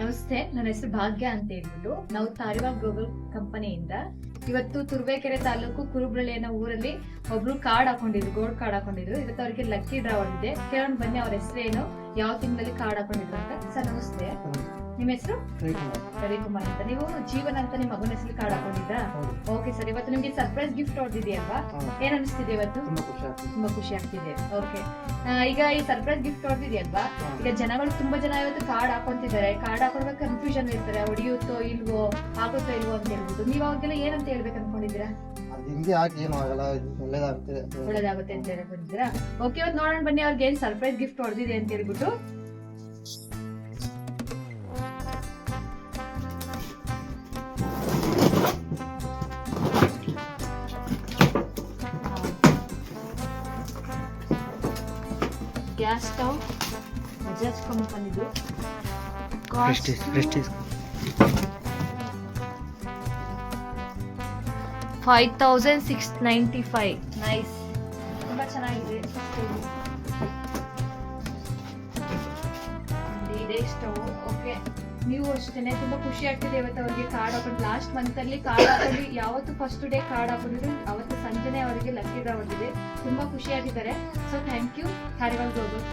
ನಮಸ್ತೆ, ನನ್ನ ಹೆಸರು ಭಾಗ್ಯ ಅಂತ ಹೇಳ್ಬಿಟ್ಟು ನಾವು ತಾರಿವಾಲ್ ಗ್ಲೋಬಲ್ ಕಂಪನಿಯಿಂದ ಇವತ್ತು ತುರುವೇಕೆರೆ ತಾಲೂಕು ಕುರುಬ್ರಳ್ಳಿ ಅನ್ನೋ ಊರಲ್ಲಿ ಒಬ್ರು ಕಾರ್ಡ್ ಹಾಕೊಂಡಿದ್ರು, ಗೋಲ್ಡ್ ಕಾರ್ಡ್ ಹಾಕೊಂಡಿದ್ರು. ಇವತ್ತು ಅವರಿಗೆ ಲಕ್ಕಿ ಡ್ರಾ ಹೊಂದಿದೆ. ಕೇಳೋಣ ಬನ್ನಿ ಅವ್ರ ಹೆಸರೇನು, ಯಾವ ತಿಂಗಳಲ್ಲಿ ಕಾರ್ಡ್ ಹಾಕೊಂಡಿದ್ರು ಅಂತ. ಸರ್ ನಮಸ್ತೆ, ನಿಮ್ಮ ಹೆಸರು? ರವಿಕುಮಾರ್ ಅಂತ. ನೀವು ಜೀವನ್ ಅಂತ ನಿಮ್ಮ ಮಗನ ಹೆಸರು ಕಾರ್ಡ್ ಹಾಕೊಂಡಿದ್ರಾ? ಓಕೆ ಸರ್, ಇವತ್ತು ನಿಮ್ಗೆ ಸರ್ಪ್ರೈಸ್ ಗಿಫ್ಟ್ ಹೊಡೆದಿದೆಯಲ್ವಾ? ಏನ್ ಅನಿಸ್ತಿದೆ ಇವತ್ತು? ತುಂಬಾ ಖುಷಿ ಆಗ್ತಿದೆ. ಓಕೆ, ಈಗ ಈ ಸರ್ಪ್ರೈಸ್ ಗಿಫ್ಟ್ ಹೊಡೆದಿದೆಯಲ್ವಾ? ಈಗ ಜನಗಳು ತುಂಬಾ ಜನ ಇವತ್ತು ಕಾರ್ಡ್ ಹಾಕೊಂತಿದ್ದಾರೆ. ಕಾರ್ಡ್ ಹಾಕೊಂಡ್ರೆ ಕನ್ಫ್ಯೂಷನ್ ಇರ್ತಾರೆ, ಹೊಡಿಯುತ್ತೋ ಇಲ್ವೋ, ಆಗುತ್ತೋ ಇಲ್ವೋ ಅಂತ ಹೇಳ್ಬಿಟ್ಟು. ನೀವು ಅವ್ರಿಗೆಲ್ಲ ಏನಂತ ಹೇಳ್ಬೇಕು ಅನ್ಕೊಂಡಿದ್ದೀರಾ? ಒಳ್ಳೇದಾಗುತ್ತೆ ಅಂತ ಹೇಳ್ಕೊಂಡಿದ್ದೀರಾ? ಓಕೆ, ಇವತ್ತು ನೋಡೋಣ ಬನ್ನಿ ಅವ್ರಿಗೆ ಏನ್ ಸರ್ಪ್ರೈಸ್ ಗಿಫ್ಟ್ ಹೊಡೆದಿದೆ ಅಂತ ಹೇಳ್ಬಿಟ್ಟು. ಗ್ಯಾಸ್ ಸ್ಟವ್ ಬಜಾಜ್ ಕಂಪನಿದು, ಪ್ರೆಸ್ಟೀಜ್ 5695. ನೈಸ್, ತುಂಬಾ ಚೆನ್ನಾಗಿದೆ. ಇದೇ ಸ್ಟವ್. ಓಕೆ, ನೀವು ಅಷ್ಟೇನೆ ತುಂಬಾ ಖುಷಿ ಆಗ್ತಿದೆ ಇವತ್ತು ಅವ್ರಿಗೆ ಕಾರ್ಡ್ ಹಾಕೊಂಡು. ಲಾಸ್ಟ್ ಮಂತ್ ಅಲ್ಲಿ ಕಾರ್ಡ್ ಹಾಕೊಂಡು ಯಾವತ್ತು ಫಸ್ಟ್ ಡೇ ಕಾರ್ಡ್ ಹಾಕೊಂಡಿದ್ರು ಅವತ್ತು ಸಂಜೆನೆ ಅವರಿಗೆ ಲಕ್ಕಿ ಡ್ರಾ ಹೊಂದಿದೆ. ತುಂಬಾ ಖುಷಿಯಾಗಿದ್ದಾರೆ. So thank you Tariwal global.